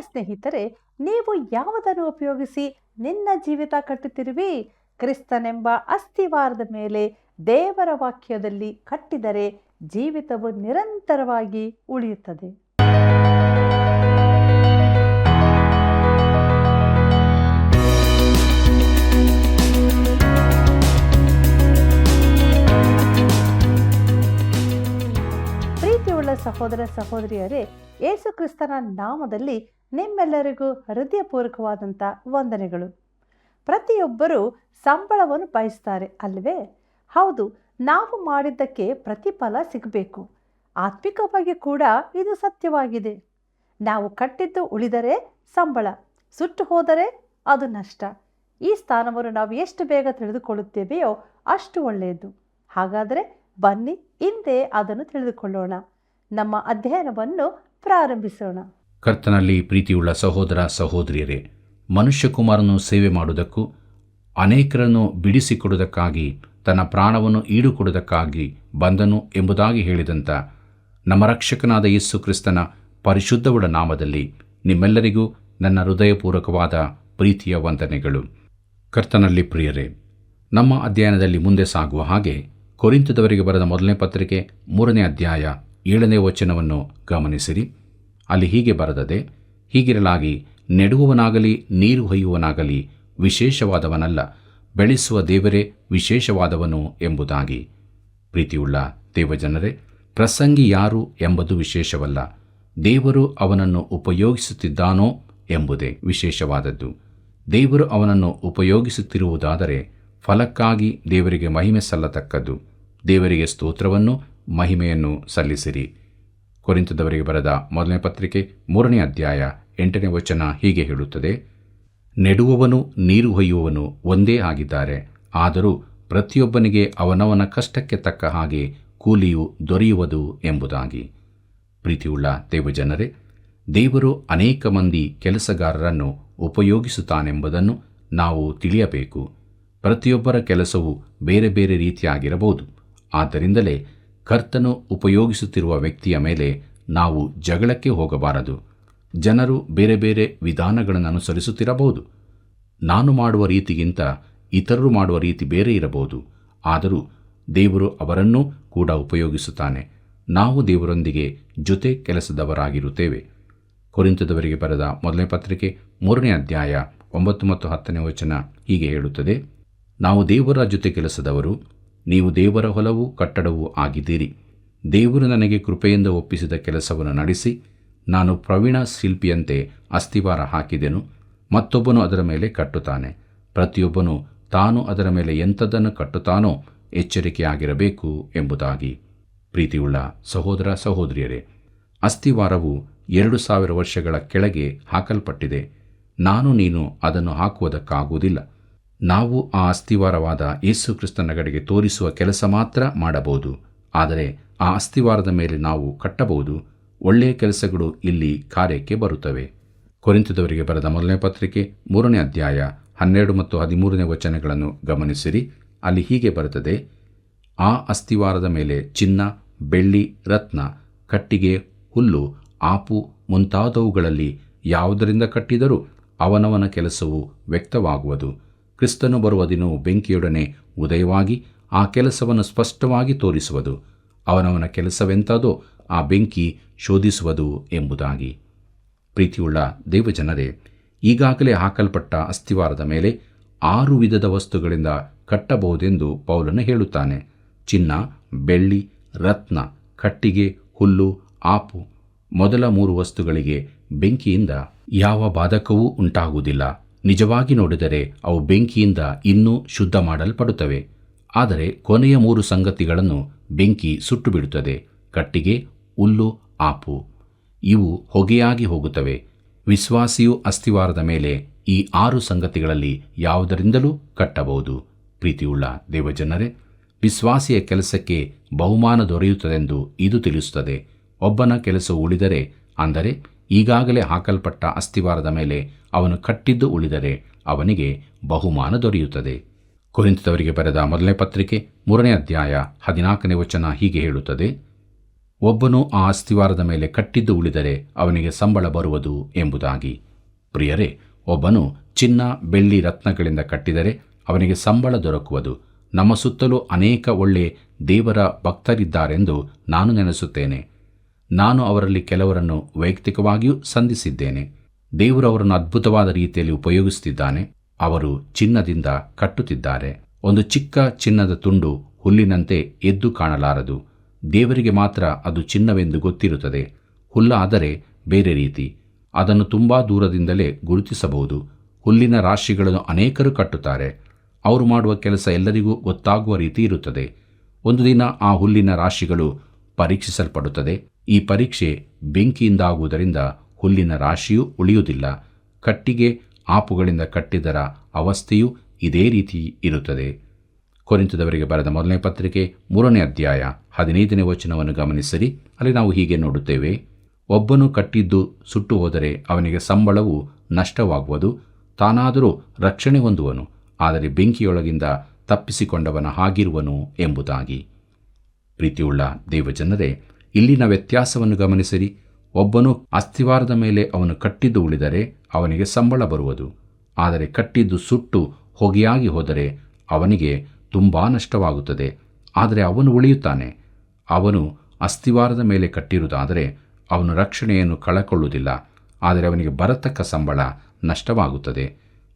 ಸ್ನೇಹಿತರೆ, ನೀವು ಯಾವುದನ್ನು ಉಪಯೋಗಿಸಿ ನಿನ್ನ ಜೀವಿತ ಕಟ್ಟುತ್ತಿರುವಿ? ಕ್ರಿಸ್ತನೆಂಬ ಅಸ್ತಿವಾರದ ಮೇಲೆ ದೇವರ ವಾಕ್ಯದಲ್ಲಿ ಕಟ್ಟಿದರೆ ಜೀವಿತವು ನಿರಂತರವಾಗಿ ಉಳಿಯುತ್ತದೆ. ಪ್ರೀತಿಯುಳ್ಳ ಸಹೋದರ ಸಹೋದರಿಯರೇ, ಯೇಸು ಕ್ರಿಸ್ತನ ನಾಮದಲ್ಲಿ ನಿಮ್ಮೆಲ್ಲರಿಗೂ ಹೃದಯಪೂರ್ವಕವಾದಂಥ ವಂದನೆಗಳು. ಪ್ರತಿಯೊಬ್ಬರೂ ಸಂಬಳವನ್ನು ಬಯಸ್ತಾರೆ ಅಲ್ವೇ? ಹೌದು, ನಾವು ಮಾಡಿದ್ದಕ್ಕೆ ಪ್ರತಿಫಲ ಸಿಗಬೇಕು. ಆತ್ಮಿಕವಾಗಿ ಕೂಡ ಇದು ಸತ್ಯವಾಗಿದೆ. ನಾವು ಕಟ್ಟಿದ್ದು ಉಳಿದರೆ ಸಂಬಳ, ಸುಟ್ಟು ಹೋದರೆ ಅದು ನಷ್ಟ. ಈ ಸ್ಥಾನವನ್ನು ನಾವು ಎಷ್ಟು ಬೇಗ ತಿಳಿದುಕೊಳ್ಳುತ್ತೇವೆಯೋ ಅಷ್ಟು ಒಳ್ಳೆಯದು. ಹಾಗಾದರೆ ಬನ್ನಿ ಹಿಂದೆ ಅದನ್ನು ತಿಳಿದುಕೊಳ್ಳೋಣ. ನಮ್ಮ ಅಧ್ಯಯನವನ್ನು ಪ್ರಾರಂಭಿಸೋಣ. ಕರ್ತನಲ್ಲಿ ಪ್ರೀತಿಯುಳ್ಳ ಸಹೋದರ ಸಹೋದರಿಯರೇ, ಮನುಷ್ಯಕುಮಾರನು ಸೇವೆ ಮಾಡುವುದಕ್ಕೂ ಅನೇಕರನ್ನು ಬಿಡಿಸಿಕೊಡುವುದಕ್ಕಾಗಿ ತನ್ನ ಪ್ರಾಣವನ್ನು ಈಡುಕೊಡುವುದಕ್ಕಾಗಿ ಬಂದನು ಎಂಬುದಾಗಿ ಹೇಳಿದಂಥ ನಮ್ಮ ರಕ್ಷಕನಾದ ಯೇಸು ಕ್ರಿಸ್ತನ ಪರಿಶುದ್ಧವುಳ್ಳ ನಾಮದಲ್ಲಿ ನಿಮ್ಮೆಲ್ಲರಿಗೂ ನನ್ನ ಹೃದಯಪೂರ್ವಕವಾದ ಪ್ರೀತಿಯ ವಂದನೆಗಳು. ಕರ್ತನಲ್ಲಿ ಪ್ರಿಯರೇ, ನಮ್ಮ ಅಧ್ಯಯನದಲ್ಲಿ ಮುಂದೆ ಸಾಗುವ ಹಾಗೆ ಕೊರಿಂಥದವರಿಗೆ ಬರೆದ ಮೊದಲನೇ ಪತ್ರಿಕೆ 3ನೇ ಅಧ್ಯಾಯ 7ನೇ ವಚನವನ್ನು ಗಮನಿಸಿರಿ. ಅಲ್ಲಿ ಹೀಗೆ ಬರೆದದೆ, ಹೀಗಿರಲಾಗಿ ನೆಡುವವನಾಗಲಿ ನೀರು ಹೊಯ್ಯುವವನಾಗಲಿ ವಿಶೇಷವಾದವನಲ್ಲ, ಬೆಳೆಸುವ ದೇವರೇ ವಿಶೇಷವಾದವನು ಎಂಬುದಾಗಿ. ಪ್ರೀತಿಯುಳ್ಳ ದೇವಜನರೇ, ಪ್ರಸಂಗಿ ಯಾರು ಎಂಬುದು ವಿಶೇಷವಲ್ಲ, ದೇವರು ಅವನನ್ನು ಉಪಯೋಗಿಸುತ್ತಿದ್ದಾನೋ ಎಂಬುದೇ ವಿಶೇಷವಾದದ್ದು. ದೇವರು ಅವನನ್ನು ಉಪಯೋಗಿಸುತ್ತಿರುವುದಾದರೆ ಫಲಕ್ಕಾಗಿ ದೇವರಿಗೆ ಮಹಿಮೆ ಸಲ್ಲತಕ್ಕದ್ದು. ದೇವರಿಗೆ ಸ್ತೋತ್ರವನ್ನು ಮಹಿಮೆಯನ್ನು ಸಲ್ಲಿಸಿರಿ. ಕೊರಿಂಥದವರಿಗೆ ಬರೆದ ಮೊದಲನೇ ಪತ್ರಿಕೆ 3ನೇ ಅಧ್ಯಾಯ 8ನೇ ವಚನ ಹೀಗೆ ಹೇಳುತ್ತದೆ, ನೆಡುವವನು ನೀರು ಹೊಯ್ಯುವವನು ಒಂದೇ ಆಗಿದ್ದಾರೆ, ಆದರೂ ಪ್ರತಿಯೊಬ್ಬನಿಗೆ ಅವನವನ ಕಷ್ಟಕ್ಕೆ ತಕ್ಕ ಹಾಗೆ ಕೂಲಿಯು ದೊರೆಯುವುದು ಎಂಬುದಾಗಿ. ಪ್ರೀತಿಯುಳ್ಳ ದೇವಜನರೇ, ದೇವರು ಅನೇಕ ಮಂದಿ ಕೆಲಸಗಾರರನ್ನು ಉಪಯೋಗಿಸುತ್ತಾನೆಂಬುದನ್ನು ನಾವು ತಿಳಿಯಬೇಕು. ಪ್ರತಿಯೊಬ್ಬರ ಕೆಲಸವು ಬೇರೆ ಬೇರೆ ರೀತಿಯಾಗಿರಬಹುದು. ಆದ್ದರಿಂದಲೇ ಕರ್ತನು ಉಪಯೋಗಿಸುತ್ತಿರುವ ವ್ಯಕ್ತಿಯ ಮೇಲೆ ನಾವು ಜಗಳಕ್ಕೆ ಹೋಗಬಾರದು. ಜನರು ಬೇರೆ ಬೇರೆ ವಿಧಾನಗಳನ್ನು ಅನುಸರಿಸುತ್ತಿರಬಹುದು. ನಾನು ಮಾಡುವ ರೀತಿಗಿಂತ ಇತರರು ಮಾಡುವ ರೀತಿ ಬೇರೆ ಇರಬಹುದು. ಆದರೂ ದೇವರು ಅವರನ್ನೂ ಕೂಡ ಉಪಯೋಗಿಸುತ್ತಾನೆ. ನಾವು ದೇವರೊಂದಿಗೆ ಜೊತೆ ಕೆಲಸದವರಾಗಿರುತ್ತೇವೆ. ಕೊರಿಂಥದವರಿಗೆ ಬರೆದ ಮೊದಲನೇ ಪತ್ರಿಕೆ 3ನೇ ಅಧ್ಯಾಯ 9 ಮತ್ತು 10ನೇ ವಚನ ಹೀಗೆ ಹೇಳುತ್ತದೆ, ನಾವು ದೇವರ ಜೊತೆ ಕೆಲಸದವರು, ನೀವು ದೇವರ ಹೊಲವೂ ಕಟ್ಟಡವೂ ಆಗಿದ್ದೀರಿ. ದೇವರು ನನಗೆ ಕೃಪೆಯಿಂದ ಒಪ್ಪಿಸಿದ ಕೆಲಸವನ್ನು ನಡೆಸಿ, ನಾನು ಪ್ರವೀಣ ಶಿಲ್ಪಿಯಂತೆ ಅಸ್ತಿವಾರ ಹಾಕಿದೆನು, ಮತ್ತೊಬ್ಬನು ಅದರ ಮೇಲೆ ಕಟ್ಟುತ್ತಾನೆ. ಪ್ರತಿಯೊಬ್ಬನು ತಾನು ಅದರ ಮೇಲೆ ಎಂಥದ್ದನ್ನು ಕಟ್ಟುತ್ತಾನೋ ಎಚ್ಚರಿಕೆಯಾಗಿರಬೇಕು ಎಂಬುದಾಗಿ. ಪ್ರೀತಿಯುಳ್ಳ ಸಹೋದರ ಸಹೋದರಿಯರೇ, ಅಸ್ತಿವಾರವು 2000 ವರ್ಷಗಳ ಕೆಳಗೆ ಹಾಕಲ್ಪಟ್ಟಿದೆ. ನೀನು ಅದನ್ನು ಹಾಕುವುದಕ್ಕಾಗುವುದಿಲ್ಲ. ನಾವು ಆ ಅಸ್ತಿವಾರವಾದ ಯೇಸು ಕ್ರಿಸ್ತನ ಕಡೆಗೆ ತೋರಿಸುವ ಕೆಲಸ ಮಾತ್ರ ಮಾಡಬಹುದು. ಆದರೆ ಆ ಅಸ್ತಿವಾರದ ಮೇಲೆ ನಾವು ಕಟ್ಟಬಹುದು. ಒಳ್ಳೆಯ ಕೆಲಸಗಳು ಇಲ್ಲಿ ಕಾರ್ಯಕ್ಕೆ ಬರುತ್ತವೆ. ಕೊರಿಂಥದವರಿಗೆ ಬರೆದ ಮೊದಲನೇ ಪತ್ರಿಕೆ 3ನೇ ಅಧ್ಯಾಯ 12 ಮತ್ತು 13ನೇ ವಚನಗಳನ್ನು ಗಮನಿಸಿರಿ. ಅಲ್ಲಿ ಹೀಗೆ ಬರುತ್ತದೆ, ಆ ಅಸ್ತಿವಾರದ ಮೇಲೆ ಚಿನ್ನ, ಬೆಳ್ಳಿ, ರತ್ನ, ಕಟ್ಟಿಗೆ, ಹುಲ್ಲು, ಆಪು ಮುಂತಾದವುಗಳಲ್ಲಿ ಯಾವುದರಿಂದ ಕಟ್ಟಿದರೂ ಅವನವನ ಕೆಲಸವು ವ್ಯಕ್ತವಾಗುವುದು. ಕ್ರಿಸ್ತನು ಬರುವ ದಿನವು ಬೆಂಕಿಯೊಡನೆ ಉದಯವಾಗಿ ಆ ಕೆಲಸವನ್ನು ಸ್ಪಷ್ಟವಾಗಿ ತೋರಿಸುವುದು. ಅವನವನ ಕೆಲಸವೆಂಥದೋ ಆ ಬೆಂಕಿ ಶೋಧಿಸುವುದು ಎಂಬುದಾಗಿ. ಪ್ರೀತಿಯುಳ್ಳ ದೇವಜನರೇ, ಈಗಾಗಲೇ ಹಾಕಲ್ಪಟ್ಟ ಅಸ್ತಿವಾರದ ಮೇಲೆ 6 ವಿಧದ ವಸ್ತುಗಳಿಂದ ಕಟ್ಟಬಹುದೆಂದು ಪೌಲನು ಹೇಳುತ್ತಾನೆ. ಚಿನ್ನ, ಬೆಳ್ಳಿ, ರತ್ನ, ಕಟ್ಟಿಗೆ, ಹುಲ್ಲು, ಆಪು ಮೊದಲ 3 ವಸ್ತುಗಳಿಗೆ ಬೆಂಕಿಯಿಂದ ಯಾವ ಬಾಧಕವೂ ಉಂಟಾಗುವುದಿಲ್ಲ. ನಿಜವಾಗಿ ನೋಡಿದರೆ ಅವು ಬೆಂಕಿಯಿಂದ ಇನ್ನೂ ಶುದ್ಧ ಮಾಡಲ್ಪಡುತ್ತವೆ. ಆದರೆ ಕೊನೆಯ 3 ಸಂಗತಿಗಳನ್ನು ಬೆಂಕಿ ಸುಟ್ಟು ಬಿಡುತ್ತದೆ. ಕಟ್ಟಿಗೆ, ಹುಲ್ಲು, ಆಪು ಇವು ಹೊಗೆಯಾಗಿ ಹೋಗುತ್ತವೆ. ವಿಶ್ವಾಸಿಯು ಅಸ್ತಿವಾರದ ಮೇಲೆ ಈ 6 ಸಂಗತಿಗಳಲ್ಲಿ ಯಾವುದರಿಂದಲೂ ಕಟ್ಟಬಹುದು. ಪ್ರೀತಿಯುಳ್ಳ ದೇವಜನರೇ, ವಿಶ್ವಾಸಿಯ ಕೆಲಸಕ್ಕೆ ಬಹುಮಾನ ದೊರೆಯುತ್ತದೆಂದು ಇದು ತಿಳಿಸುತ್ತದೆ. ಒಬ್ಬನ ಕೆಲಸವು ಉಳಿದರೆ, ಅಂದರೆ ಈಗಾಗಲೇ ಹಾಕಲ್ಪಟ್ಟ ಅಸ್ತಿವಾರದ ಮೇಲೆ ಅವನು ಕಟ್ಟಿದ್ದು ಉಳಿದರೆ, ಅವನಿಗೆ ಬಹುಮಾನ ದೊರೆಯುತ್ತದೆ. ಕೊರಿಂಥದವರಿಗೆ ಬರೆದ ಮೊದಲನೇ ಪತ್ರಿಕೆ 3ನೇ ಅಧ್ಯಾಯ 14ನೇ ವಚನ ಹೀಗೆ ಹೇಳುತ್ತದೆ, ಒಬ್ಬನು ಆ ಅಸ್ತಿವಾರದ ಮೇಲೆ ಕಟ್ಟಿದ್ದು ಉಳಿದರೆ ಅವನಿಗೆ ಸಂಬಳ ಬರುವುದು ಎಂಬುದಾಗಿ. ಪ್ರಿಯರೇ, ಒಬ್ಬನು ಚಿನ್ನ ಬೆಳ್ಳಿ ರತ್ನಗಳಿಂದ ಕಟ್ಟಿದರೆ ಅವನಿಗೆ ಸಂಬಳ ದೊರಕುವುದು. ನಮ್ಮ ಸುತ್ತಲೂ ಅನೇಕ ಒಳ್ಳೆ ದೇವರ ಭಕ್ತರಿದ್ದಾರೆಂದು ನಾನು ನೆನೆಸುತ್ತೇನೆ. ನಾನು ಅವರಲ್ಲಿ ಕೆಲವರನ್ನು ವೈಯಕ್ತಿಕವಾಗಿಯೂ ಸಂಧಿಸಿದ್ದೇನೆ. ದೇವರು ಅವರನ್ನು ಅದ್ಭುತವಾದ ರೀತಿಯಲ್ಲಿ ಉಪಯೋಗಿಸುತ್ತಿದ್ದಾನೆ. ಅವರು ಚಿನ್ನದಿಂದ ಕಟ್ಟುತ್ತಿದ್ದಾರೆ. ಒಂದು ಚಿಕ್ಕ ಚಿನ್ನದ ತುಂಡು ಹುಲ್ಲಿನಂತೆ ಎದ್ದು ಕಾಣಲಾರದು. ದೇವರಿಗೆ ಮಾತ್ರ ಅದು ಚಿನ್ನವೆಂದು ಗೊತ್ತಿರುತ್ತದೆ. ಹುಲ್ಲಾದರೆ ಬೇರೆ ರೀತಿ, ಅದನ್ನು ತುಂಬ ದೂರದಿಂದಲೇ ಗುರುತಿಸಬಹುದು. ಹುಲ್ಲಿನ ರಾಶಿಗಳನ್ನು ಅನೇಕರು ಕಟ್ಟುತ್ತಾರೆ. ಅವರು ಮಾಡುವ ಕೆಲಸ ಎಲ್ಲರಿಗೂ ಗೊತ್ತಾಗುವ ರೀತಿ ಇರುತ್ತದೆ. ಒಂದು ದಿನ ಆ ಹುಲ್ಲಿನ ರಾಶಿಗಳು ಪರೀಕ್ಷಿಸಲ್ಪಡುತ್ತದೆ. ಈ ಪರೀಕ್ಷೆ ಬೆಂಕಿಯಿಂದಾಗುವುದರಿಂದ ಹುಲ್ಲಿನ ರಾಶಿಯೂ ಉಳಿಯುವುದಿಲ್ಲ. ಕಟ್ಟಿಗೆ ಆಪುಗಳಿಂದ ಕಟ್ಟಿದರ ಅವಸ್ಥೆಯೂ ಇದೇ ರೀತಿ ಇರುತ್ತದೆ. ಕೊರಿಂಥದವರಿಗೆ ಬರೆದ ಮೊದಲನೇ ಪತ್ರಿಕೆ 3ನೇ ಅಧ್ಯಾಯ 15ನೇ ವಚನವನ್ನು ಗಮನಿಸಿರಿ. ಅಲ್ಲಿ ನಾವು ಹೀಗೆ ನೋಡುತ್ತೇವೆ, ಒಬ್ಬನು ಕಟ್ಟಿದ್ದು ಸುಟ್ಟು ಹೋದರೆ ಅವನಿಗೆ ಸಂಬಳವು ನಷ್ಟವಾಗುವುದು, ತಾನಾದರೂ ರಕ್ಷಣೆ ಹೊಂದುವನು, ಆದರೆ ಬೆಂಕಿಯೊಳಗಿಂದ ತಪ್ಪಿಸಿಕೊಂಡವನ ಹಾಗಿರುವನು ಎಂಬುದಾಗಿ. ಪ್ರೀತಿಯುಳ್ಳ ದೇವಜನರೇ, ಇಲ್ಲಿನ ವ್ಯತ್ಯಾಸವನ್ನು ಗಮನಿಸಿರಿ. ಒಬ್ಬನು ಅಸ್ತಿವಾರದ ಮೇಲೆ ಅವನು ಕಟ್ಟಿದ್ದು ಉಳಿದರೆ ಅವನಿಗೆ ಸಂಬಳ ಬರುವುದು, ಆದರೆ ಕಟ್ಟಿದ್ದು ಸುಟ್ಟು ಹೊಗೆಯಾಗಿ ಹೋದರೆ ಅವನಿಗೆ ತುಂಬ ನಷ್ಟವಾಗುತ್ತದೆ. ಆದರೆ ಅವನು ಉಳಿಯುತ್ತಾನೆ. ಅವನು ಅಸ್ತಿವಾರದ ಮೇಲೆ ಕಟ್ಟಿರುವುದಾದರೆ ಅವನು ರಕ್ಷಣೆಯನ್ನು ಕಳಕೊಳ್ಳುವುದಿಲ್ಲ, ಆದರೆ ಅವನಿಗೆ ಬರತಕ್ಕ ಸಂಬಳ ನಷ್ಟವಾಗುತ್ತದೆ.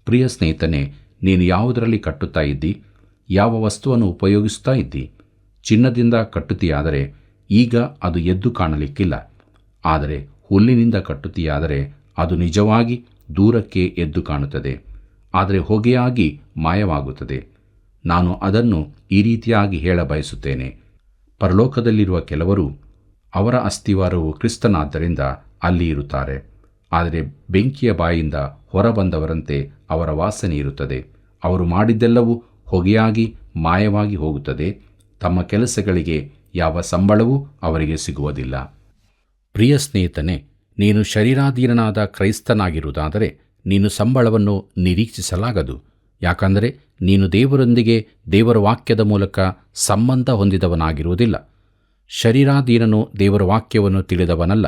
ಪ್ರಿಯ ಸ್ನೇಹಿತನೇ, ನೀನು ಯಾವುದರಲ್ಲಿ ಕಟ್ಟುತ್ತಾ ಇದ್ದಿ? ಯಾವ ವಸ್ತುವನ್ನು ಉಪಯೋಗಿಸ್ತಾ ಇದ್ದಿ? ಚಿನ್ನದಿಂದ ಕಟ್ಟುತ್ತೀಯಾದರೆ ಈಗ ಅದು ಎದ್ದು ಕಾಣಲಿಕ್ಕಿಲ್ಲ. ಆದರೆ ಹುಲ್ಲಿನಿಂದ ಕಟ್ಟುತ್ತೀಯಾದರೆ ಅದು ನಿಜವಾಗಿ ದೂರಕ್ಕೆ ಎದ್ದು ಕಾಣುತ್ತದೆ, ಆದರೆ ಹೊಗೆಯಾಗಿ ಮಾಯವಾಗುತ್ತದೆ. ನಾನು ಅದನ್ನು ಈ ರೀತಿಯಾಗಿ ಹೇಳ ಬಯಸುತ್ತೇನೆ. ಪರಲೋಕದಲ್ಲಿರುವ ಕೆಲವರು ಅವರ ಅಸ್ತಿವಾರವು ಕ್ರಿಸ್ತನಾದ್ದರಿಂದ ಅಲ್ಲಿ ಇರುತ್ತಾರೆ, ಆದರೆ ಬೆಂಕಿಯ ಬಾಯಿಂದ ಹೊರಬಂದವರಂತೆ ಅವರ ವಾಸನೆ ಇರುತ್ತದೆ. ಅವರು ಮಾಡಿದ್ದೆಲ್ಲವೂ ಹೊಗೆಯಾಗಿ ಮಾಯವಾಗಿ ಹೋಗುತ್ತದೆ. ತಮ್ಮ ಕೆಲಸಗಳಿಗೆ ಯಾವ ಸಂಬಳವೂ ಅವರಿಗೆ ಸಿಗುವುದಿಲ್ಲ. ಪ್ರಿಯ ಸ್ನೇಹಿತನೇ, ನೀನು ಶರೀರಾಧೀನನಾದ ಕ್ರೈಸ್ತನಾಗಿರುವುದಾದರೆ ನೀನು ಸಂಬಳವನ್ನು ನಿರೀಕ್ಷಿಸಲಾಗದು. ಯಾಕಂದರೆ ನೀನು ದೇವರೊಂದಿಗೆ ದೇವರ ವಾಕ್ಯದ ಮೂಲಕ ಸಂಬಂಧ ಹೊಂದಿದವನಾಗಿರುವುದಿಲ್ಲ. ಶರೀರಾಧೀನನು ದೇವರ ವಾಕ್ಯವನ್ನು ತಿಳಿದವನಲ್ಲ.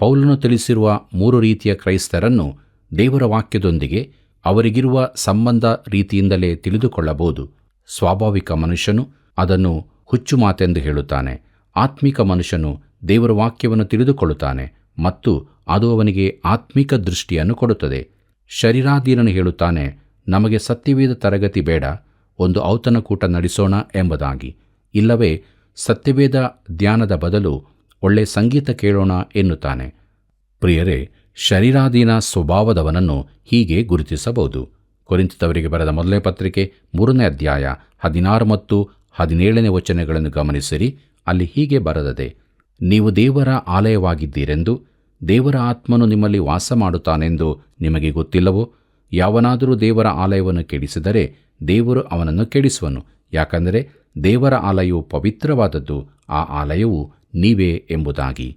ಪೌಲನು ತಿಳಿಸಿರುವ 3 ರೀತಿಯ ಕ್ರೈಸ್ತರನ್ನು ದೇವರ ವಾಕ್ಯದೊಂದಿಗೆ ಅವರಿಗಿರುವ ಸಂಬಂಧ ರೀತಿಯಿಂದಲೇ ತಿಳಿದುಕೊಳ್ಳಬಹುದು. ಸ್ವಾಭಾವಿಕ ಮನುಷ್ಯನು ಅದನ್ನು ಹುಚ್ಚು ಮಾತೆಂದು ಹೇಳುತ್ತಾನೆ. ಆತ್ಮಿಕ ಮನುಷ್ಯನು ದೇವರ ವಾಕ್ಯವನ್ನು ತಿಳಿದುಕೊಳ್ಳುತ್ತಾನೆ ಮತ್ತು ಅದು ಅವನಿಗೆ ಆತ್ಮಿಕ ದೃಷ್ಟಿಯನ್ನು ಕೊಡುತ್ತದೆ. ಶರೀರಾಧೀನನು ಹೇಳುತ್ತಾನೆ, ನಮಗೆ ಸತ್ಯವೇದ ತರಗತಿ ಬೇಡ, ಒಂದು ಔತಣಕೂಟ ನಡೆಸೋಣ ಎಂಬುದಾಗಿ. ಇಲ್ಲವೇ ಸತ್ಯವೇದ ಧ್ಯಾನದ ಬದಲು ಒಳ್ಳೆ ಸಂಗೀತ ಕೇಳೋಣ ಎನ್ನುತ್ತಾನೆ. ಪ್ರಿಯರೇ, ಶರೀರಾಧೀನ ಸ್ವಭಾವದವನನ್ನು ಹೀಗೆ ಗುರುತಿಸಬಹುದು. ಕೊರಿಂಥದವರಿಗೆ ಬರೆದ ಮೊದಲನೇ ಪತ್ರಿಕೆ 3ನೇ ಅಧ್ಯಾಯ 16 ಮತ್ತು 17ನೇ ವಚನಗಳನ್ನು ಗಮನಿಸಿರಿ. ಅಲ್ಲಿ ಹೀಗೆ ಬರೆದದೆ, ನೀವು ದೇವರ ಆಲಯವಾಗಿದ್ದೀರೆಂದು ದೇವರ ಆತ್ಮನು ನಿಮ್ಮಲ್ಲಿ ವಾಸ ಮಾಡುತ್ತಾನೆಂದು ನಿಮಗೆ ಗೊತ್ತಿಲ್ಲವೋ? ಯಾವನಾದರೂ ದೇವರ ಆಲಯವನ್ನು ಕೆಡಿಸಿದರೆ ದೇವರು ಅವನನ್ನು ಕೆಡಿಸುವನು. ಯಾಕಂದರೆ ದೇವರ ಆಲಯವು ಪವಿತ್ರವಾದದ್ದು, ಆ ಆಲಯವು ನೀವೇ ಎಂಬುದಾಗಿ.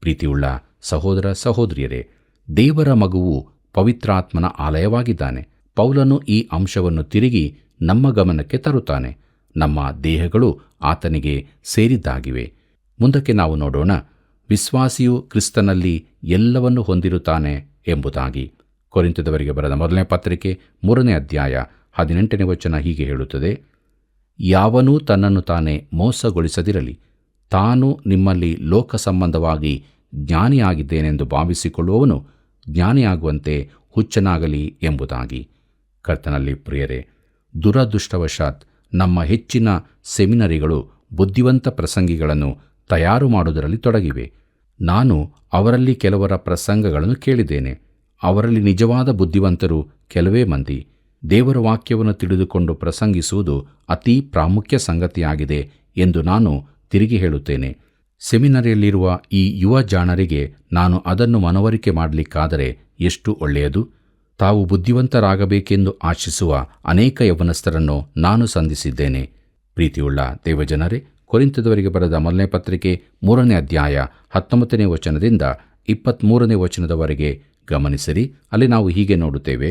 ಪ್ರೀತಿಯುಳ್ಳ ಸಹೋದರ ಸಹೋದರಿಯರೇ, ದೇವರ ಮಗುವು ಪವಿತ್ರಾತ್ಮನ ಆಲಯವಾಗಿದ್ದಾನೆ. ಪೌಲನು ಈ ಅಂಶವನ್ನು ತಿರುಗಿ ನಮ್ಮ ಗಮನಕ್ಕೆ ತರುತ್ತಾನೆ. ನಮ್ಮ ದೇಹಗಳು ಆತನಿಗೆ ಸೇರಿದ್ದಾಗಿವೆ. ಮುಂದಕ್ಕೆ ನಾವು ನೋಡೋಣ, ವಿಶ್ವಾಸಿಯು ಕ್ರಿಸ್ತನಲ್ಲಿ ಎಲ್ಲವನ್ನು ಹೊಂದಿರುತ್ತಾನೆ ಎಂಬುದಾಗಿ. ಕೊರಿಂಥದವರಿಗೆ ಬರೆದ ಮೊದಲನೇ ಪತ್ರಿಕೆ 3ನೇ ಅಧ್ಯಾಯ 18ನೇ ವಚನ ಹೀಗೆ ಹೇಳುತ್ತದೆ, ಯಾವನೂ ತನ್ನನ್ನು ತಾನೇ ಮೋಸಗೊಳಿಸದಿರಲಿ. ತಾನು ನಿಮ್ಮಲ್ಲಿ ಲೋಕ ಸಂಬಂಧವಾಗಿ ಜ್ಞಾನಿಯಾಗಿದ್ದೇನೆಂದು ಭಾವಿಸಿಕೊಳ್ಳುವವನು ಜ್ಞಾನಿಯಾಗುವಂತೆ ಹುಚ್ಚನಾಗಲಿ ಎಂಬುದಾಗಿ. ಕರ್ತನಲ್ಲಿ ಪ್ರಿಯರೇ, ದುರದೃಷ್ಟವಶಾತ್ ನಮ್ಮ ಹೆಚ್ಚಿನ ಸೆಮಿನರಿಗಳು ಬುದ್ಧಿವಂತ ಪ್ರಸಂಗಿಗಳನ್ನು ತಯಾರು ಮಾಡುವುದರಲ್ಲಿ ತೊಡಗಿವೆ. ನಾನು ಅವರಲ್ಲಿ ಕೆಲವರ ಪ್ರಸಂಗಗಳನ್ನು ಕೇಳಿದ್ದೇನೆ. ಅವರಲ್ಲಿ ನಿಜವಾದ ಬುದ್ಧಿವಂತರು ಕೆಲವೇ ಮಂದಿ. ದೇವರ ವಾಕ್ಯವನ್ನು ತಿಳಿದುಕೊಂಡು ಪ್ರಸಂಗಿಸುವುದು ಅತೀ ಪ್ರಾಮುಖ್ಯ ಸಂಗತಿಯಾಗಿದೆ ಎಂದು ನಾನು ತಿರುಗಿ ಹೇಳುತ್ತೇನೆ. ಸೆಮಿನರಿಯಲ್ಲಿರುವ ಈ ಯುವ ಜಾಣರಿಗೆ ನಾನು ಅದನ್ನು ಮನವರಿಕೆ ಮಾಡಲಿಕ್ಕಾದರೆ ಎಷ್ಟು ಒಳ್ಳೆಯದು. ತಾವು ಬುದ್ಧಿವಂತರಾಗಬೇಕೆಂದು ಆಶಿಸುವ ಅನೇಕ ಯೌವನಸ್ಥರನ್ನು ನಾನು ಸಂಧಿಸಿದ್ದೇನೆ. ಪ್ರೀತಿಯುಳ್ಳ ದೇವಜನರೇ, ಕೊರಿಂಥದವರಿಗೆ ಬರೆದ ಮೊದಲನೇ ಪತ್ರಿಕೆ 3ನೇ ಅಧ್ಯಾಯ 19ನೇ ವಚನದಿಂದ 23ನೇ ವಚನದವರೆಗೆ ಗಮನಿಸಿರಿ. ಅಲ್ಲಿ ನಾವು ಹೀಗೆ ನೋಡುತ್ತೇವೆ,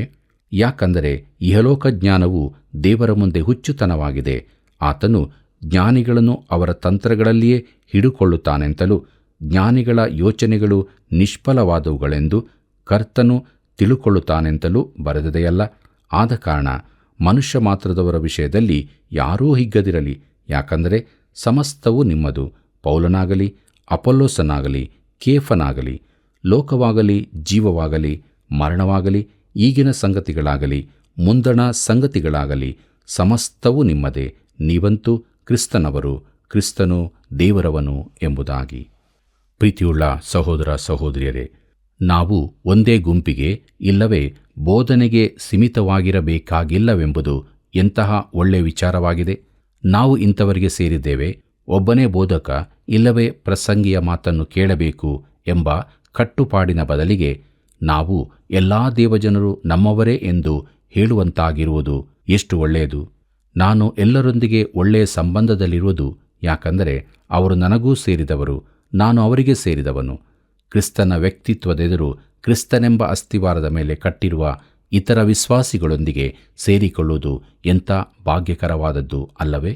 ಯಾಕಂದರೆ ಇಹಲೋಕ ಜ್ಞಾನವು ದೇವರ ಮುಂದೆ ಹುಚ್ಚುತನವಾಗಿದೆ. ಆತನು ಜ್ಞಾನಿಗಳನ್ನು ಅವರ ತಂತ್ರಗಳಲ್ಲಿಯೇ ಹಿಡುಕೊಳ್ಳುತ್ತಾನೆಂತಲೂ ಜ್ಞಾನಿಗಳ ಯೋಚನೆಗಳು ನಿಷ್ಫಲವಾದವುಗಳೆಂದು ಕರ್ತನು ತಿಳುಕೊಳ್ಳುತ್ತಾನೆಂತಲೂ ಬರೆದದೆಯಲ್ಲ. ಆದ ಕಾರಣ ಮನುಷ್ಯ ಮಾತ್ರದವರ ವಿಷಯದಲ್ಲಿ ಯಾರೂ ಹಿಗ್ಗದಿರಲಿ. ಯಾಕಂದರೆ ಸಮಸ್ತವೂ ನಿಮ್ಮದು. ಪೌಲನಾಗಲಿ, ಅಪೊಲ್ಲೋಸನಾಗಲಿ, ಕೇಫನಾಗಲಿ, ಲೋಕವಾಗಲಿ, ಜೀವವಾಗಲಿ, ಮರಣವಾಗಲಿ, ಈಗಿನ ಸಂಗತಿಗಳಾಗಲಿ, ಮುಂದಣ ಸಂಗತಿಗಳಾಗಲಿ, ಸಮಸ್ತವೂ ನಿಮ್ಮದೇ. ನೀವಂತೂ ಕ್ರಿಸ್ತನವರು, ಕ್ರಿಸ್ತನು ದೇವರವನು ಎಂಬುದಾಗಿ. ಪ್ರೀತಿಯುಳ್ಳ ಸಹೋದರ ಸಹೋದರಿಯರೇ, ನಾವು ಒಂದೇ ಗುಂಪಿಗೆ ಇಲ್ಲವೇ ಬೋಧನೆಗೆ ಸೀಮಿತವಾಗಿರಬೇಕಾಗಿಲ್ಲವೆಂಬುದು ಎಂತಹ ಒಳ್ಳೆಯ ವಿಚಾರವಾಗಿದೆ. ನಾವು ಇಂಥವರಿಗೆ ಸೇರಿದ್ದೇವೆ, ಒಬ್ಬನೇ ಬೋಧಕ ಇಲ್ಲವೇ ಪ್ರಸಂಗಿಯ ಮಾತನ್ನು ಕೇಳಬೇಕು ಎಂಬ ಕಟ್ಟುಪಾಡಿನ ಬದಲಿಗೆ ನಾವು ಎಲ್ಲಾ ದೇವಜನರು ನಮ್ಮವರೇ ಎಂದು ಹೇಳುವಂತಾಗಿರುವುದು ಎಷ್ಟು ಒಳ್ಳೆಯದು. ನಾನು ಎಲ್ಲರೊಂದಿಗೆ ಒಳ್ಳೆಯ ಸಂಬಂಧದಲ್ಲಿರುವುದು ಯಾಕಂದರೆ ಅವರು ನನಗೂ ಸೇರಿದವರು, ನಾನು ಅವರಿಗೆ ಸೇರಿದವನು. ಕ್ರಿಸ್ತನ ವ್ಯಕ್ತಿತ್ವದೆದುರು ಕ್ರಿಸ್ತನೆಂಬ ಅಸ್ತಿವಾರದ ಮೇಲೆ ಕಟ್ಟಿರುವ ಇತರ ವಿಶ್ವಾಸಿಗಳೊಂದಿಗೆ ಸೇರಿಕೊಳ್ಳುವುದು ಎಂಥ ಭಾಗ್ಯಕರವಾದದ್ದು ಅಲ್ಲವೇ?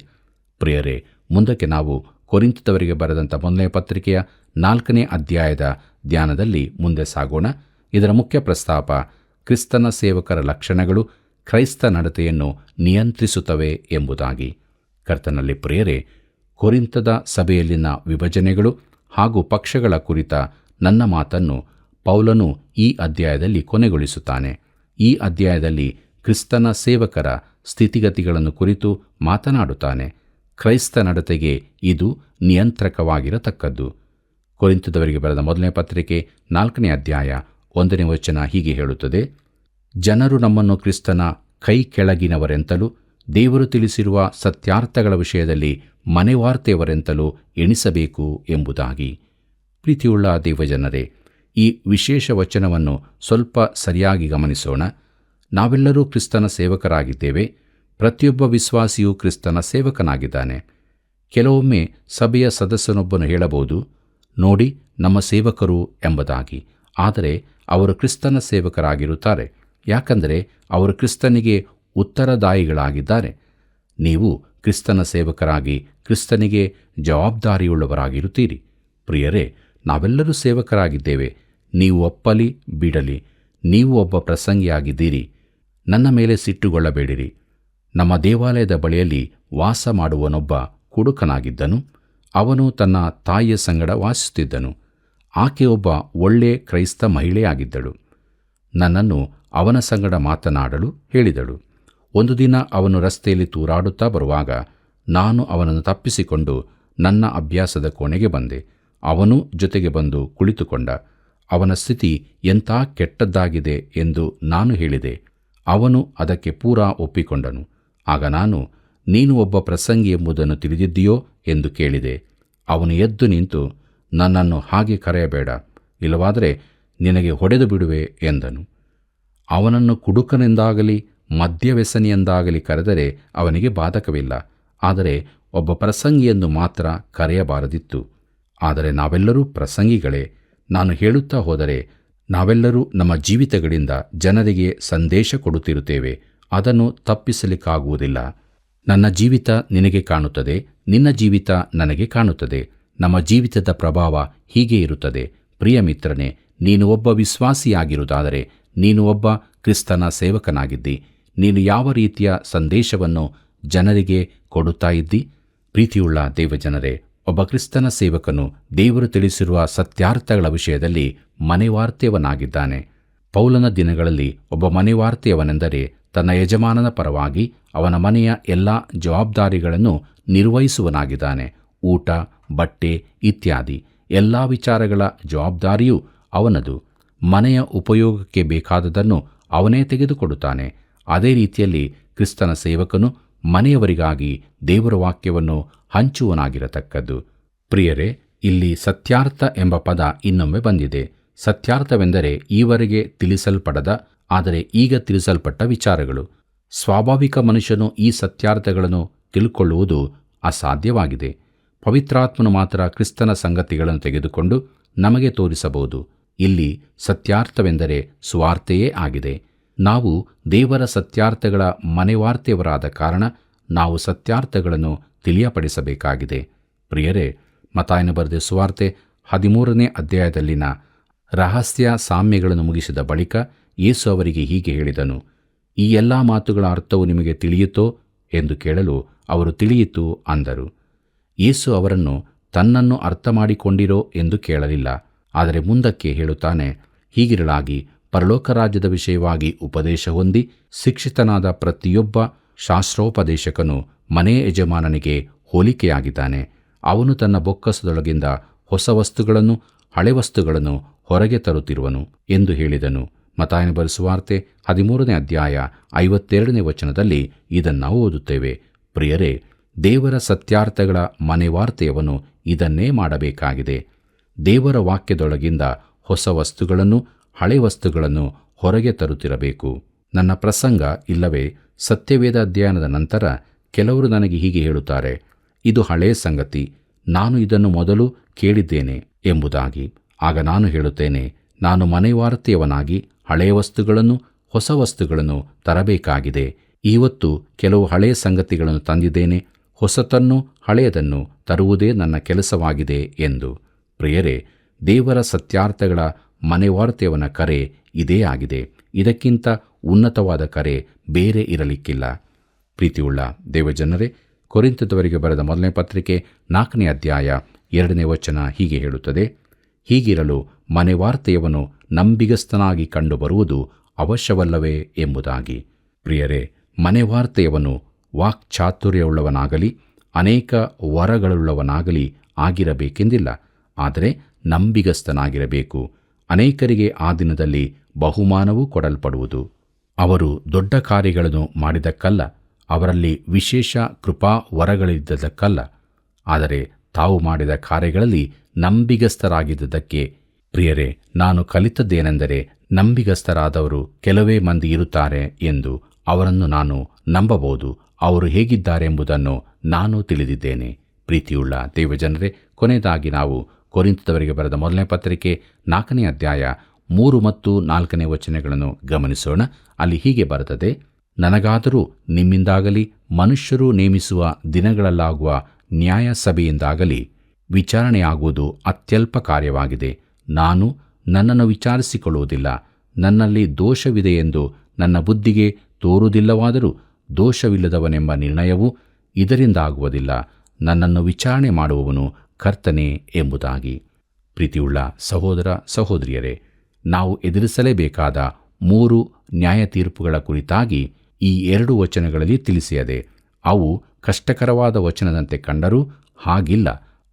ಪ್ರಿಯರೇ, ಮುಂದಕ್ಕೆ ನಾವು ಕೊರಿಂಥದವರಿಗೆ ಬರೆದಂಥ 1ನೇ ಪತ್ರಿಕೆಯ 4ನೇ ಅಧ್ಯಾಯದ ಧ್ಯಾನದಲ್ಲಿ ಮುಂದೆ ಸಾಗೋಣ. ಇದರ ಮುಖ್ಯ ಪ್ರಸ್ತಾಪ ಕ್ರಿಸ್ತನ ಸೇವಕರ ಲಕ್ಷಣಗಳು ಕ್ರೈಸ್ತ ನಡತೆಯನ್ನು ನಿಯಂತ್ರಿಸುತ್ತವೆ ಎಂಬುದಾಗಿ. ಕರ್ತನಲ್ಲಿ ಪ್ರಿಯರೇ, ಕೊರಿಂಥದ ಸಭೆಯಲ್ಲಿನ ವಿಭಜನೆಗಳು ಹಾಗೂ ಪಕ್ಷಗಳ ಕುರಿತ ನನ್ನ ಮಾತನ್ನು ಪೌಲನು ಈ ಅಧ್ಯಾಯದಲ್ಲಿ ಕೊನೆಗೊಳಿಸುತ್ತಾನೆ. ಈ ಅಧ್ಯಾಯದಲ್ಲಿ ಕ್ರಿಸ್ತನ ಸೇವಕರ ಸ್ಥಿತಿಗತಿಗಳನ್ನು ಕುರಿತು ಮಾತನಾಡುತ್ತಾನೆ. ಕ್ರೈಸ್ತ ನಡತೆಗೆ ಇದು ನಿಯಂತ್ರಕವಾಗಿರತಕ್ಕದ್ದು. ಕೊರಿಂಥದವರಿಗೆ ಬರೆದ 1ನೇ ಪತ್ರಿಕೆ 4ನೇ ಅಧ್ಯಾಯ 1ನೇ ವಚನ ಹೀಗೆ ಹೇಳುತ್ತದೆ: ಜನರು ನಮ್ಮನ್ನು ಕ್ರಿಸ್ತನ ಕೈ ಕೆಳಗಿನವರೆಂತಲೂ ದೇವರು ತಿಳಿಸಿರುವ ಸತ್ಯಾರ್ಥಗಳ ವಿಷಯದಲ್ಲಿ ಮನೆವಾರ್ತೆಯವರೆಂತಲೂ ಎಣಿಸಬೇಕು ಎಂಬುದಾಗಿ. ಪ್ರೀತಿಯುಳ್ಳ ದೇವಜನರೇ, ಈ ವಿಶೇಷ ವಚನವನ್ನು ಸ್ವಲ್ಪ ಸರಿಯಾಗಿ ಗಮನಿಸೋಣ. ನಾವೆಲ್ಲರೂ ಕ್ರಿಸ್ತನ ಸೇವಕರಾಗಿದ್ದೇವೆ. ಪ್ರತಿಯೊಬ್ಬ ವಿಶ್ವಾಸಿಯೂ ಕ್ರಿಸ್ತನ ಸೇವಕನಾಗಿದ್ದಾನೆ. ಕೆಲವೊಮ್ಮೆ ಸಭೆಯ ಸದಸ್ಯನೊಬ್ಬನು ಹೇಳಬಹುದು, ನೋಡಿ ನಮ್ಮ ಸೇವಕರು ಎಂಬುದಾಗಿ. ಆದರೆ ಅವರು ಕ್ರಿಸ್ತನ ಸೇವಕರಾಗಿರುತ್ತಾರೆ, ಯಾಕಂದರೆ ಅವರು ಕ್ರಿಸ್ತನಿಗೆ ಉತ್ತರದಾಯಿಗಳಾಗಿದ್ದಾರೆ. ನೀವು ಕ್ರಿಸ್ತನ ಸೇವಕರಾಗಿ ಕ್ರಿಸ್ತನಿಗೆ ಜವಾಬ್ದಾರಿಯುಳ್ಳವರಾಗಿರುತ್ತೀರಿ. ಪ್ರಿಯರೇ, ನಾವೆಲ್ಲರೂ ಸೇವಕರಾಗಿದ್ದೇವೆ. ನೀವು ಒಪ್ಪಲಿ ಬಿಡಲಿ, ನೀವು ಒಬ್ಬ ಪ್ರಸಂಗಿಯಾಗಿದ್ದೀರಿ. ನನ್ನ ಮೇಲೆ ಸಿಟ್ಟುಗೊಳ್ಳಬೇಡಿರಿ. ನಮ್ಮ ದೇವಾಲಯದ ಬಳಿಯಲ್ಲಿ ವಾಸ ಮಾಡುವನೊಬ್ಬ ಕುಡುಕನಾಗಿದ್ದನು. ಅವನು ತನ್ನ ತಾಯಿಯ ಸಂಗಡ ವಾಸಿಸುತ್ತಿದ್ದನು. ಆಕೆ ಒಬ್ಬ ಒಳ್ಳೆ ಕ್ರೈಸ್ತ ಮಹಿಳೆಯಾಗಿದ್ದಳು. ನನ್ನನ್ನು ಅವನ ಸಂಗಡ ಮಾತನಾಡಲು ಹೇಳಿದಳು. ಒಂದು ದಿನ ಅವನು ರಸ್ತೆಯಲ್ಲಿ ತೂರಾಡುತ್ತಾ ಬರುವಾಗ ನಾನು ಅವನನ್ನು ತಪ್ಪಿಸಿಕೊಂಡು ನನ್ನ ಅಭ್ಯಾಸದ ಕೋಣೆಗೆ ಬಂದೆ. ಅವನು ಜೊತೆಗೆ ಬಂದು ಕುಳಿತುಕೊಂಡ. ಅವನ ಸ್ಥಿತಿ ಎಂಥ ಕೆಟ್ಟದ್ದಾಗಿದೆ ಎಂದು ನಾನು ಹೇಳಿದೆ. ಅವನು ಅದಕ್ಕೆ ಪೂರಾ ಒಪ್ಪಿಕೊಂಡನು. ಆಗ ನಾನು, ನೀನು ಒಬ್ಬ ಪ್ರಸಂಗಿ ಎಂಬುದನ್ನು ತಿಳಿದಿದ್ದೀಯೋ ಎಂದು ಕೇಳಿದೆ. ಅವನು ಎದ್ದು ನಿಂತು, ನನ್ನನ್ನು ಹಾಗೆ ಕರೆಯಬೇಡ, ಇಲ್ಲವಾದರೆ ನಿನಗೆ ಹೊಡೆದು ಬಿಡುವೆ ಎಂದನು. ಅವನನ್ನು ಕುಡುಕನೆಂದಾಗಲಿ ಮದ್ಯವ್ಯಸನಿಯೆಂದಾಗಲಿ ಕರೆದರೆ ಅವನಿಗೆ ಬಾಧಕವಿಲ್ಲ, ಆದರೆ ಒಬ್ಬ ಪ್ರಸಂಗಿಯೆಂದು ಮಾತ್ರ ಕರೆಯಬಾರದಿತ್ತು. ಆದರೆ ನಾವೆಲ್ಲರೂ ಪ್ರಸಂಗಿಗಳೇ. ನಾನು ಹೇಳುತ್ತಾ ಹೋದರೆ ನಾವೆಲ್ಲರೂ ನಮ್ಮ ಜೀವಿತಗಳಿಂದ ಜನರಿಗೆ ಸಂದೇಶ ಕೊಡುತ್ತಿರುತ್ತೇವೆ. ಅದನ್ನು ತಪ್ಪಿಸಲಿಕ್ಕಾಗುವುದಿಲ್ಲ. ನನ್ನ ಜೀವಿತ ನಿನಗೆ ಕಾಣುತ್ತದೆ, ನಿನ್ನ ಜೀವಿತ ನನಗೆ ಕಾಣುತ್ತದೆ. ನಮ್ಮ ಜೀವಿತದ ಪ್ರಭಾವ ಹೀಗೆ ಇರುತ್ತದೆ. ಪ್ರಿಯ ಮಿತ್ರನೇ, ನೀನು ಒಬ್ಬ ವಿಶ್ವಾಸಿಯಾಗಿರುವುದಾದರೆ ನೀನು ಒಬ್ಬ ಕ್ರಿಸ್ತನ ಸೇವಕನಾಗಿದ್ದಿ. ನೀನು ಯಾವ ರೀತಿಯ ಸಂದೇಶವನ್ನು ಜನರಿಗೆ ಕೊಡುತ್ತಾ ಇದ್ದಿ? ಪ್ರೀತಿಯುಳ್ಳ ದೇವಜನರೇ, ಒಬ್ಬ ಕ್ರಿಸ್ತನ ಸೇವಕನು ದೇವರು ತಿಳಿಸಿರುವ ಸತ್ಯಾರ್ಥಗಳ ವಿಷಯದಲ್ಲಿ ಮನೆವಾರ್ತೆಯವನಾಗಿದ್ದಾನೆ. ಪೌಲನ ದಿನಗಳಲ್ಲಿ ಒಬ್ಬ ಮನೆವಾರ್ತೆಯವನೆಂದರೆ ತನ್ನ ಯಜಮಾನನ ಪರವಾಗಿ ಅವನ ಮನೆಯ ಎಲ್ಲ ಜವಾಬ್ದಾರಿಗಳನ್ನು ನಿರ್ವಹಿಸುವನಾಗಿದ್ದಾನೆ. ಊಟ, ಬಟ್ಟೆ ಇತ್ಯಾದಿ ಎಲ್ಲ ವಿಚಾರಗಳ ಜವಾಬ್ದಾರಿಯೂ ಅವನದು. ಮನೆಯ ಉಪಯೋಗಕ್ಕೆ ಬೇಕಾದದನ್ನು ಅವನೇ ತೆಗೆದುಕೊಡುತ್ತಾನೆ. ಅದೇ ರೀತಿಯಲ್ಲಿ ಕ್ರಿಸ್ತನ ಸೇವಕನು ಮನೆಯವರಿಗಾಗಿ ದೇವರ ವಾಕ್ಯವನ್ನು ಹಂಚುವನಾಗಿರತಕ್ಕದ್ದು. ಪ್ರಿಯರೇ, ಇಲ್ಲಿ ಸತ್ಯಾರ್ಥ ಎಂಬ ಪದ ಇನ್ನೊಮ್ಮೆ ಬಂದಿದೆ. ಸತ್ಯಾರ್ಥವೆಂದರೆ ಈವರೆಗೆ ತಿಳಿಸಲ್ಪಡದ ಆದರೆ ಈಗ ತಿಳಿಸಲ್ಪಟ್ಟ ವಿಚಾರಗಳು. ಸ್ವಾಭಾವಿಕ ಮನುಷ್ಯನು ಈ ಸತ್ಯಾರ್ಥಗಳನ್ನು ತಿಳ್ಕೊಳ್ಳುವುದು ಅಸಾಧ್ಯವಾಗಿದೆ. ಪವಿತ್ರಾತ್ಮನು ಮಾತ್ರ ಕ್ರಿಸ್ತನ ಸಂಗತಿಗಳನ್ನು ತೆಗೆದುಕೊಂಡು ನಮಗೆ ತೋರಿಸಬಹುದು. ಇಲ್ಲಿ ಸತ್ಯಾರ್ಥವೆಂದರೆ ಸುವಾರ್ತೆಯೇ ಆಗಿದೆ. ನಾವು ದೇವರ ಸತ್ಯಾರ್ಥಗಳ ಮನೆವಾರ್ತೆಯವರಾದ ಕಾರಣ ನಾವು ಸತ್ಯಾರ್ಥಗಳನ್ನು ತಿಳಿಯಪಡಿಸಬೇಕಾಗಿದೆ. ಪ್ರಿಯರೇ, ಮತ್ತಾಯನು ಬರೆದ ಸುವಾರ್ತೆ 13ನೇ ಅಧ್ಯಾಯದಲ್ಲಿನ ರಹಸ್ಯ ಸಾಮ್ಯಗಳನ್ನು ಮುಗಿಸಿದ ಬಳಿಕ ಯೇಸು ಅವರಿಗೆ ಹೀಗೆ ಹೇಳಿದನು, ಈ ಎಲ್ಲ ಮಾತುಗಳ ಅರ್ಥವು ನಿಮಗೆ ತಿಳಿಯಿತೋ ಎಂದು ಕೇಳಲು ಅವರು ತಿಳಿಯಿತು ಅಂದರು. ಯೇಸು ಅವರನ್ನು ತನ್ನನ್ನು ಅರ್ಥ ಮಾಡಿಕೊಂಡಿರೋ ಎಂದು ಕೇಳಲಿಲ್ಲ, ಆದರೆ ಮುಂದಕ್ಕೆ ಹೇಳುತ್ತಾನೆ, ಹೀಗಿರಲಾಗಿ ಪರಲೋಕ ರಾಜ್ಯದ ವಿಷಯವಾಗಿ ಉಪದೇಶ ಹೊಂದಿ ಶಿಕ್ಷಿತನಾದ ಪ್ರತಿಯೊಬ್ಬ ಶಾಸ್ತ್ರೋಪದೇಶಕನು ಮನೆ ಯಜಮಾನನಿಗೆ ಹೋಲಿಕೆಯಾಗಿದ್ದಾನೆ. ಅವನು ತನ್ನ ಬೊಕ್ಕಸದೊಳಗಿಂದ ಹೊಸ ವಸ್ತುಗಳನ್ನು ಹಳೆ ವಸ್ತುಗಳನ್ನು ಹೊರಗೆ ತರುತ್ತಿರುವನು ಎಂದು ಹೇಳಿದನು. ಮತ್ತಾಯನ ಬರೆದ ಸುವಾರ್ತೆ 13ನೇ ಅಧ್ಯಾಯ 52ನೇ ವಚನದಲ್ಲಿ ಇದನ್ನು ನಾವು ಓದುತ್ತೇವೆ. ಪ್ರಿಯರೇ, ದೇವರ ಸತ್ಯಾರ್ಥಗಳ ಮನೆವಾರ್ತೆಯವನು ಇದನ್ನೇ ಮಾಡಬೇಕಾಗಿದೆ. ದೇವರ ವಾಕ್ಯದೊಳಗಿಂದ ಹೊಸ ವಸ್ತುಗಳನ್ನು ಹಳೆ ವಸ್ತುಗಳನ್ನು ಹೊರಗೆ ತರುತ್ತಿರಬೇಕು. ನನ್ನ ಪ್ರಸಂಗ ಇಲ್ಲವೇ ಸತ್ಯವೇದ ಅಧ್ಯಯನದ ನಂತರ ಕೆಲವರು ನನಗೆ ಹೀಗೆ ಹೇಳುತ್ತಾರೆ, ಇದು ಹಳೆಯ ಸಂಗತಿ, ನಾನು ಇದನ್ನು ಮೊದಲು ಕೇಳಿದ್ದೇನೆ ಎಂಬುದಾಗಿ. ಆಗ ನಾನು ಹೇಳುತ್ತೇನೆ, ನಾನು ಮನೆವಾರ್ತೆಯವನಾಗಿ ಹಳೆಯ ವಸ್ತುಗಳನ್ನು ಹೊಸ ವಸ್ತುಗಳನ್ನು ತರಬೇಕಾಗಿದೆ. ಇವತ್ತು ಕೆಲವು ಹಳೆಯ ಸಂಗತಿಗಳನ್ನು ತಂದಿದ್ದೇನೆ, ಹೊಸತನ್ನು ಹಳೆಯದನ್ನು ತರುವುದೇ ನನ್ನ ಕೆಲಸವಾಗಿದೆ ಎಂದು. ಪ್ರಿಯರೇ, ದೇವರ ಸತ್ಯಾರ್ಥಗಳ ಮನೆವಾರ್ತೆಯವನ ಕರೆ ಇದೇ ಆಗಿದೆ. ಇದಕ್ಕಿಂತ ಉನ್ನತವಾದ ಕರೆ ಬೇರೆ ಇರಲಿಕ್ಕಿಲ್ಲ. ಪ್ರೀತಿಯುಳ್ಳ ದೇವಜನರೇ, ಕೊರಿಂಥದವರಿಗೆ ಬರೆದ 1ನೇ ಪತ್ರಿಕೆ 4ನೇ ಅಧ್ಯಾಯ 2ನೇ ವಚನ ಹೀಗೆ ಹೇಳುತ್ತದೆ, ಹೀಗಿರಲು ಮನೆವಾರ್ತೆಯವನು ನಂಬಿಗಸ್ತನಾಗಿ ಕಂಡುಬರುವುದು ಅವಶ್ಯವಲ್ಲವೇ ಎಂಬುದಾಗಿ. ಪ್ರಿಯರೇ, ಮನೆವಾರ್ತೆಯವನು ವಾಕ್ಚಾತುರ್ಯವುಳ್ಳವನಾಗಲಿ ಅನೇಕ ವರಗಳುಳ್ಳವನಾಗಲಿ ಆಗಿರಬೇಕೆಂದಿಲ್ಲ, ಆದರೆ ನಂಬಿಗಸ್ತನಾಗಿರಬೇಕು. ಅನೇಕರಿಗೆ ಆ ದಿನದಲ್ಲಿ ಬಹುಮಾನವೂ ಕೊಡಲ್ಪಡುವುದು. ಅವರು ದೊಡ್ಡ ಕಾರ್ಯಗಳನ್ನು ಮಾಡಿದ್ದಕ್ಕಲ್ಲ, ಅವರಲ್ಲಿ ವಿಶೇಷ ಕೃಪಾ ವರಗಳಿದ್ದದಕ್ಕಲ್ಲ, ಆದರೆ ತಾವು ಮಾಡಿದ ಕಾರ್ಯಗಳಲ್ಲಿ ನಂಬಿಗಸ್ತರಾಗಿದ್ದದಕ್ಕೆ. ಪ್ರಿಯರೇ, ನಾನು ಕಲಿತದ್ದೇನೆಂದರೆ, ನಂಬಿಗಸ್ತರಾದವರು ಕೆಲವೇ ಮಂದಿ ಇರುತ್ತಾರೆ ಎಂದು. ಅವರನ್ನು ನಾನು ನಂಬಬಹುದು. ಅವರು ಹೇಗಿದ್ದಾರೆಂಬುದನ್ನು ನಾನು ತಿಳಿದಿದ್ದೇನೆ. ಪ್ರೀತಿಯುಳ್ಳ ದೇವಜನರೇ, ಕೊನೆಯದಾಗಿ ನಾವು ಕೊರಿಂಥದವರಿಗೆ ಬರೆದ 1ನೇ ಪತ್ರಿಕೆ 4ನೇ ಅಧ್ಯಾಯ 3 ಮತ್ತು 4ನೇ ವಚನಗಳನ್ನು ಗಮನಿಸೋಣ. ಅಲ್ಲಿ ಹೀಗೆ ಬರುತ್ತದೆ, ನನಗಾದರೂ ನಿಮ್ಮಿಂದಾಗಲಿ ಮನುಷ್ಯರು ನೇಮಿಸುವ ದಿನಗಳಲ್ಲಾಗುವ ನ್ಯಾಯ ಸಭೆಯಿಂದಾಗಲಿ ವಿಚಾರಣೆಯಾಗುವುದು ಅತ್ಯಲ್ಪ ಕಾರ್ಯವಾಗಿದೆ. ನಾನು ನನ್ನನ್ನು ವಿಚಾರಿಸಿಕೊಳ್ಳುವುದಿಲ್ಲ. ನನ್ನಲ್ಲಿ ದೋಷವಿದೆಯೆಂದು ನನ್ನ ಬುದ್ಧಿಗೆ ತೋರುವುದಿಲ್ಲವಾದರೂ ದೋಷವಿಲ್ಲದವನೆಂಬ ನಿರ್ಣಯವು ಇದರಿಂದಾಗುವುದಿಲ್ಲ. ನನ್ನನ್ನು ವಿಚಾರಣೆ ಮಾಡುವವನು ಕರ್ತನೇ ಎಂಬುದಾಗಿ. ಪ್ರೀತಿಯುಳ್ಳ ಸಹೋದರ ಸಹೋದರಿಯರೇ, ನಾವು ಎದುರಿಸಲೇಬೇಕಾದ 3 ನ್ಯಾಯ ತೀರ್ಪುಗಳ ಕುರಿತಾಗಿ ಈ 2 ವಚನಗಳಲ್ಲಿ ತಿಳಿಸಿದೆ. ಅವು ಕಷ್ಟಕರವಾದ ವಚನದಂತೆ ಕಂಡರೂ ಹಾಗಿಲ್ಲ.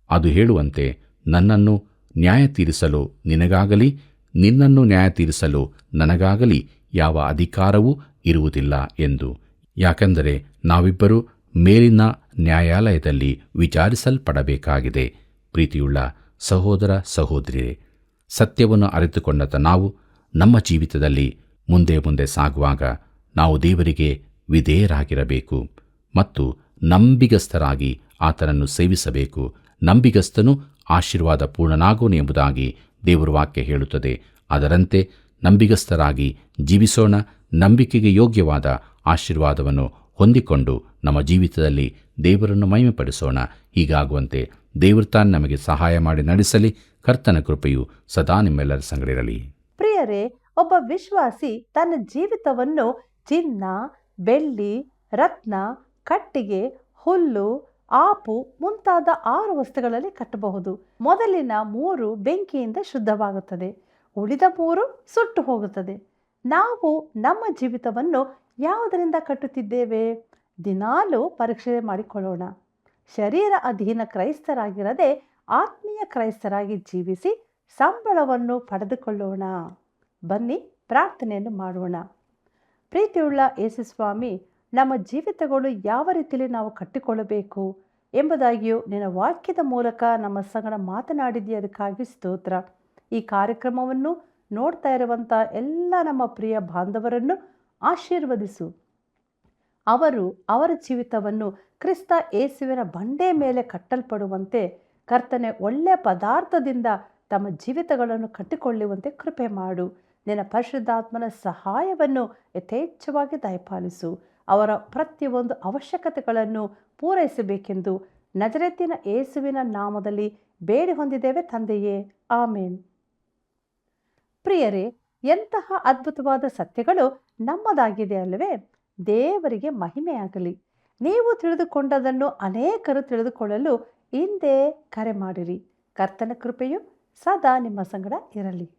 ಅದು ಹೇಳುವಂತೆ, ನನ್ನನ್ನು ನ್ಯಾಯ ತೀರಿಸಲು ನಿನಗಾಗಲಿ ನಿನ್ನನ್ನು ನ್ಯಾಯ ತೀರಿಸಲು ನನಗಾಗಲಿ ಯಾವ ಅಧಿಕಾರವೂ ಇರುವುದಿಲ್ಲ ಎಂದು. ಯಾಕೆಂದರೆ ನಾವಿಬ್ಬರೂ ಮೇಲಿನ ನ್ಯಾಯಾಲಯದಲ್ಲಿ ವಿಚಾರಿಸಲ್ಪಡಬೇಕಾಗಿದೆ. ಪ್ರೀತಿಯುಳ್ಳ ಸಹೋದರ ಸಹೋದರಿಯರೇ, ಸತ್ಯವನ್ನು ಅರಿತುಕೊಂಡಂಥ ನಾವು ನಮ್ಮ ಜೀವಿತದಲ್ಲಿ ಮುಂದೆ ಮುಂದೆ ಸಾಗುವಾಗ ನಾವು ದೇವರಿಗೆ ವಿಧೇಯರಾಗಿರಬೇಕು ಮತ್ತು ನಂಬಿಗಸ್ತರಾಗಿ ಆತನನ್ನು ಸೇವಿಸಬೇಕು. ನಂಬಿಗಸ್ತನು ಆಶೀರ್ವಾದ ಪೂರ್ಣನಾಗೋನು ಎಂಬುದಾಗಿ ದೇವರ ವಾಕ್ಯ ಹೇಳುತ್ತದೆ. ಅದರಂತೆ ನಂಬಿಗಸ್ತರಾಗಿ ಜೀವಿಸೋಣ. ನಂಬಿಕೆಗೆ ಯೋಗ್ಯವಾದ ಆಶೀರ್ವಾದವನ್ನು ಹೊಂದಿಕೊಂಡು ನಮ್ಮ ಜೀವಿತದಲ್ಲಿ ದೇವರನ್ನು ಮಹಿಮೆಪಡಿಸೋಣ. ಹೀಗಾಗುವಂತೆ ದೇವರು ತಾನು ನಮಗೆ ಸಹಾಯ ಮಾಡಿ ನಡೆಸಲಿ. ಕರ್ತನ ಕೃಪೆಯು ಸದಾ ನಿಮ್ಮೆಲ್ಲರ ಸಂಗಡಿರಲಿ. ಪ್ರಿಯರೇ, ಒಬ್ಬ ವಿಶ್ವಾಸಿ ತನ್ನ ಜೀವಿತವನ್ನು ಚಿನ್ನ, ಬೆಳ್ಳಿ, ರತ್ನ, ಕಟ್ಟಿಗೆ, ಹುಲ್ಲು, ಆಪು ಮುಂತಾದ 6 ವಸ್ತುಗಳಲ್ಲಿ ಕಟ್ಟಬಹುದು. ಮೊದಲಿನ 3 ಬೆಂಕಿಯಿಂದ ಶುದ್ಧವಾಗುತ್ತದೆ, ಉಳಿದ 3 ಸುಟ್ಟು ಹೋಗುತ್ತದೆ. ನಾವು ನಮ್ಮ ಜೀವಿತವನ್ನು ಯಾವುದರಿಂದ ಕಟ್ಟುತ್ತಿದ್ದೇವೆ? ದಿನಾಲೂ ಪರೀಕ್ಷೆ ಮಾಡಿಕೊಳ್ಳೋಣ. ಶರೀರ ಅಧೀನ ಕ್ರೈಸ್ತರಾಗಿರದೆ ಆತ್ಮೀಯ ಕ್ರೈಸ್ತರಾಗಿ ಜೀವಿಸಿ ಸಂಬಳವನ್ನು ಪಡೆದುಕೊಳ್ಳೋಣ. ಬನ್ನಿ ಪ್ರಾರ್ಥನೆಯನ್ನು ಮಾಡೋಣ. ಪ್ರೀತಿಯುಳ್ಳ ಯೇಸುಸ್ವಾಮಿ, ನಮ್ಮ ಜೀವಿತಗಳು ಯಾವ ರೀತಿಯಲ್ಲಿ ನಾವು ಕಟ್ಟಿಕೊಳ್ಳಬೇಕು ಎಂಬುದಾಗಿಯೂ ನಿನ್ನ ವಾಕ್ಯದ ಮೂಲಕ ನಮ್ಮ ಸಂಗಡ ಮಾತನಾಡಿದ್ದೀಯ, ಅದಕ್ಕಾಗಿ ಸ್ತೋತ್ರ. ಈ ಕಾರ್ಯಕ್ರಮವನ್ನು ನೋಡ್ತಾ ಇರುವಂಥ ಎಲ್ಲ ನಮ್ಮ ಪ್ರಿಯ ಬಾಂಧವರನ್ನು ಆಶೀರ್ವದಿಸು. ಅವರು ಅವರ ಜೀವಿತವನ್ನು ಕ್ರಿಸ್ತ ಯೇಸುವಿನ ಬಂಡೆ ಮೇಲೆ ಕಟ್ಟಲ್ಪಡುವಂತೆ, ಕರ್ತನೆ, ಒಳ್ಳೆಯ ಪದಾರ್ಥದಿಂದ ತಮ್ಮ ಜೀವಿತಗಳನ್ನು ಕಟ್ಟಿಕೊಳ್ಳುವಂತೆ ಕೃಪೆ ಮಾಡು. ನಿನ್ನ ಪರಿಶುದ್ಧಾತ್ಮನ ಸಹಾಯವನ್ನು ಯಥೇಚ್ಛವಾಗಿ ದಯಪಾಲಿಸು. ಅವರ ಪ್ರತಿಯೊಂದು ಅವಶ್ಯಕತೆಗಳನ್ನು ಪೂರೈಸಬೇಕೆಂದು ನಜರೇತಿನ ಯೇಸುವಿನ ನಾಮದಲ್ಲಿ ಬೇಡಿ ಹೊಂದಿದ್ದೇವೆ ತಂದೆಯೇ, ಆಮೇನ್. ಪ್ರಿಯರೇ, ಎಂತಹ ಅದ್ಭುತವಾದ ಸತ್ಯಗಳು ನಮ್ಮದಾಗಿದೆ ಅಲ್ಲವೇ? ದೇವರಿಗೆ ಮಹಿಮೆಯಾಗಲಿ. ನೀವು ತಿಳಿದುಕೊಂಡದನ್ನು ಅನೇಕರು ತಿಳಿದುಕೊಳ್ಳಲು ಹಿಂದೆ ಕರೆ ಮಾಡಿರಿ. ಕರ್ತನ ಕೃಪೆಯು ಸದಾ ನಿಮ್ಮ ಸಂಗಡ ಇರಲಿ.